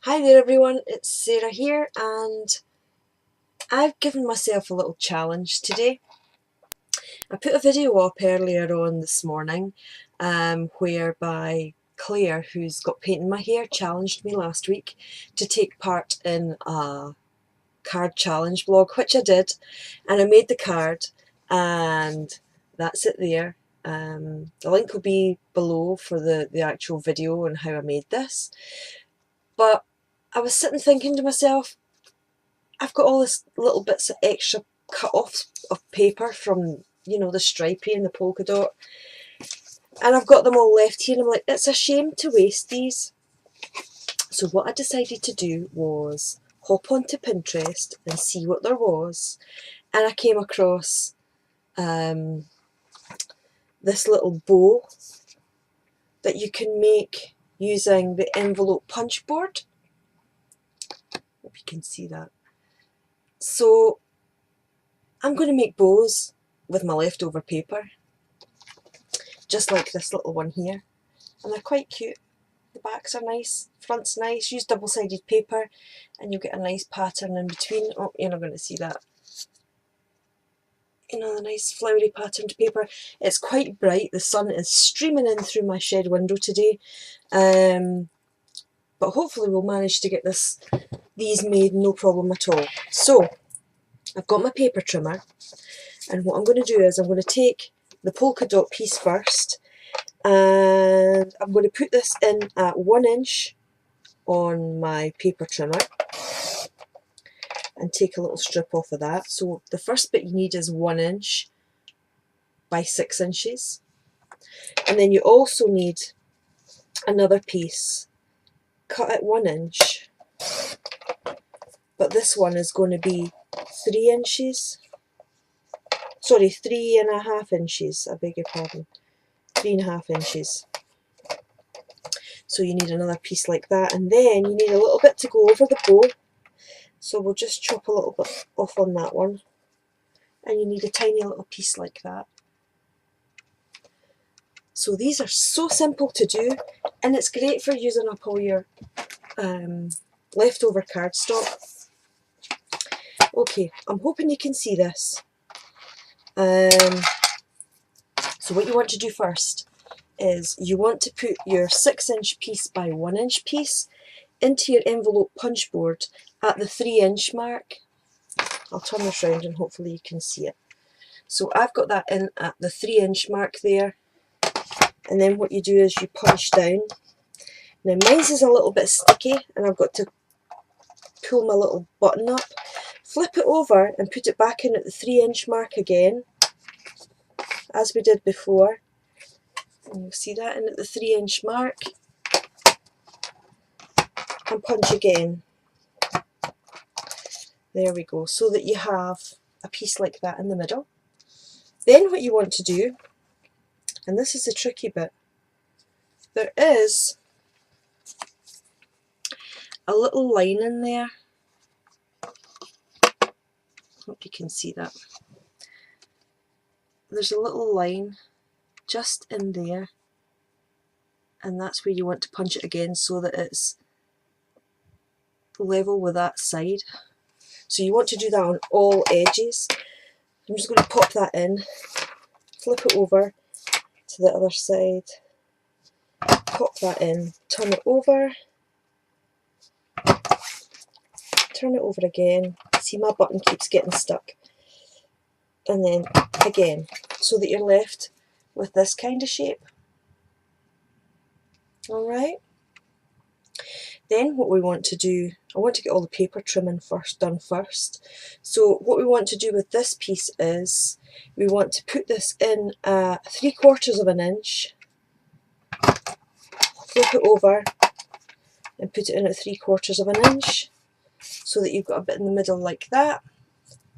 Hi there everyone, it's Sarah here and I've given myself a little challenge today. I put a video up earlier on this morning whereby Claire, who's got paint in my hair, challenged me last week to take part in a card challenge vlog, which I did, and I made the card and that's it there. The link will be below for the actual video and how I made this. But I was sitting thinking to myself, I've got all this little bits of extra cut off of paper from, you know, the stripey and the polka dot, and I've got them all left here and I'm like, it's a shame to waste these. So what I decided to do was hop onto Pinterest and see what there was, and I came across this little bow that you can make using the envelope punch board. Hope you can see that. So I'm going to make bows with my leftover paper, just like this little one here, and they're quite cute. The backs are nice, front's nice. Use double-sided paper and you'll get a nice pattern in between. Oh, you're not going to see that. You know, the nice flowery patterned paper. It's quite bright. The sun is streaming in through my shed window today, but hopefully we'll manage to get these made no problem at all. So I've got my paper trimmer, and what I'm going to do is I'm going to take the polka dot piece first, and I'm going to put this in at 1 inch on my paper trimmer and take a little strip off of that. So the first bit you need is 1 inch by 6 inches, and then you also need another piece cut at 1 inch, but this one is going to be 3 inches. Sorry, 3.5 inches, I beg your pardon, 3.5 inches. So you need another piece like that, and then you need a little bit to go over the bow. So we'll just chop a little bit off on that one, and you need a tiny little piece like that. So these are so simple to do, and it's great for using up all your leftover cardstock. Okay, I'm hoping you can see this. So what you want to do first is you want to put your 6 inch piece by 1 inch piece into your envelope punch board at the 3 inch mark. I'll turn this round and hopefully you can see it. So I've got that in at the 3 inch mark there, and then what you do is you punch down. Now mine's is a little bit sticky and I've got to pull my little button up, flip it over and put it back in at the 3 inch mark again, as we did before. And you'll see that in at the 3 inch mark, and punch again. There we go, so that you have a piece like that in the middle. Then what you want to do, and this is the tricky bit, there is a little line in there. Hope you can see that. There's a little line just in there, and that's where you want to punch it again so that it's level with that side. So you want to do that on all edges. I'm just going to pop that in, flip it over to the other side, pop that in, turn it over, turn it over again. See, my button keeps getting stuck. And then again, so that you're left with this kind of shape. Alright. Then what we want to do, I want to get all the paper trimming done first. So what we want to do with this piece is we want to put this in at 3/4 of an inch, flip it over and put it in at 3/4 of an inch so that you've got a bit in the middle like that.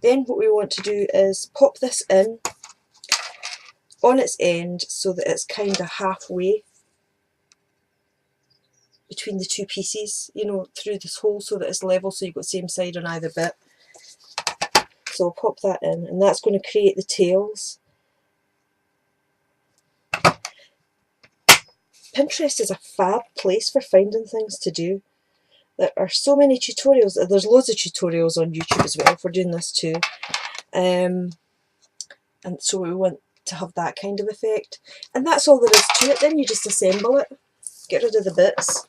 Then what we want to do is pop this in on its end so that it's kind of halfway between the two pieces, you know, through this hole so that it's level, so you've got the same side on either bit. So we'll pop that in, and that's going to create the tails. Pinterest is a fab place for finding things to do. There are so many tutorials. There's loads of tutorials on YouTube as well for doing this too. And so we want to have that kind of effect. And that's all there is to it. Then you just assemble it. Get rid of the bits.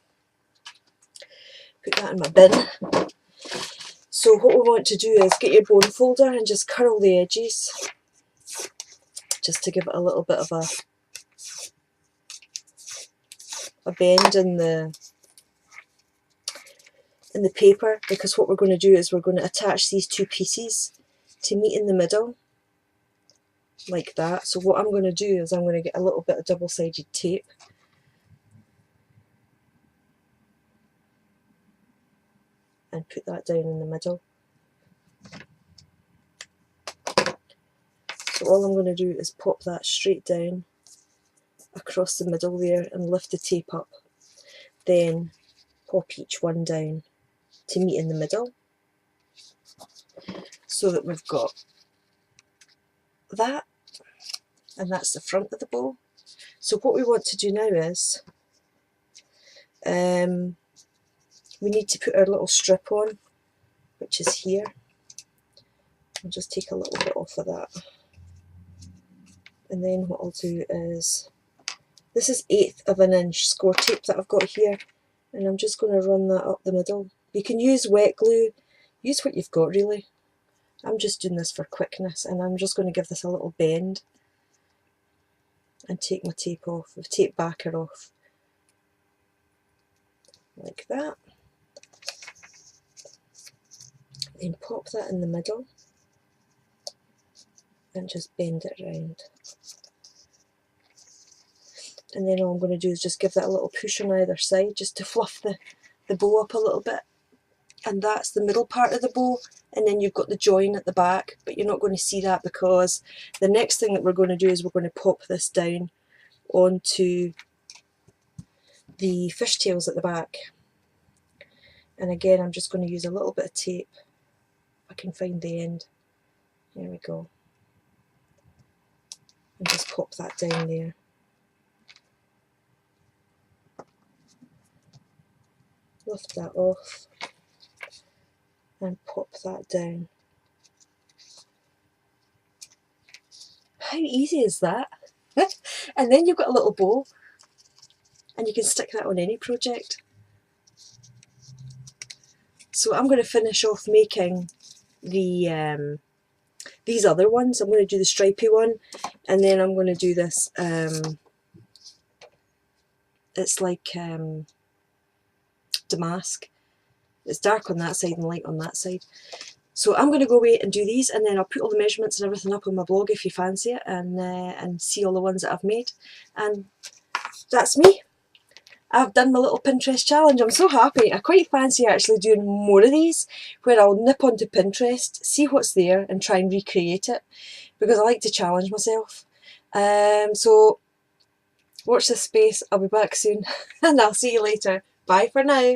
Put that in my bin. So what we want to do is get your bone folder and just curl the edges. Just to give it a little bit of a bend in the paper, because what we're going to do is we're going to attach these two pieces to meet in the middle like that. So what I'm going to do is I'm going to get a little bit of double-sided tape and put that down in the middle. So all I'm going to do is pop that straight down across the middle there and lift the tape up. Then pop each one down to meet in the middle, so that we've got that, and that's the front of the bow. So what we want to do now is we need to put our little strip on, which is here. I'll just take a little bit off of that, and then what I'll do is, this is 1/8 of an inch score tape that I've got here, and I'm just going to run that up the middle. You can use wet glue, use what you've got really. I'm just doing this for quickness, and I'm just going to give this a little bend and take my tape off, the tape backer off, like that. Then pop that in the middle and just bend it round. And then all I'm going to do is just give that a little push on either side, just to fluff the bow up a little bit. And that's the middle part of the bow, and then you've got the join at the back, but you're not going to see that because the next thing that we're going to do is we're going to pop this down onto the fishtails at the back. And again, I'm just going to use a little bit of tape. I can find the end. There we go. And just pop that down there. Lift that off and pop that down. How easy is that? And then you've got a little bow, and you can stick that on any project. So I'm going to finish off making the these other ones. I'm going to do the stripy one, and then I'm going to do this. It's like damask. It's dark on that side and light on that side. So I'm going to go away and do these, and then I'll put all the measurements and everything up on my blog if you fancy it, and see all the ones that I've made. And that's me. I've done my little Pinterest challenge. I'm so happy. I quite fancy actually doing more of these, where I'll nip onto Pinterest, see what's there and try and recreate it, because I like to challenge myself. So watch this space. I'll be back soon and I'll see you later. Bye for now.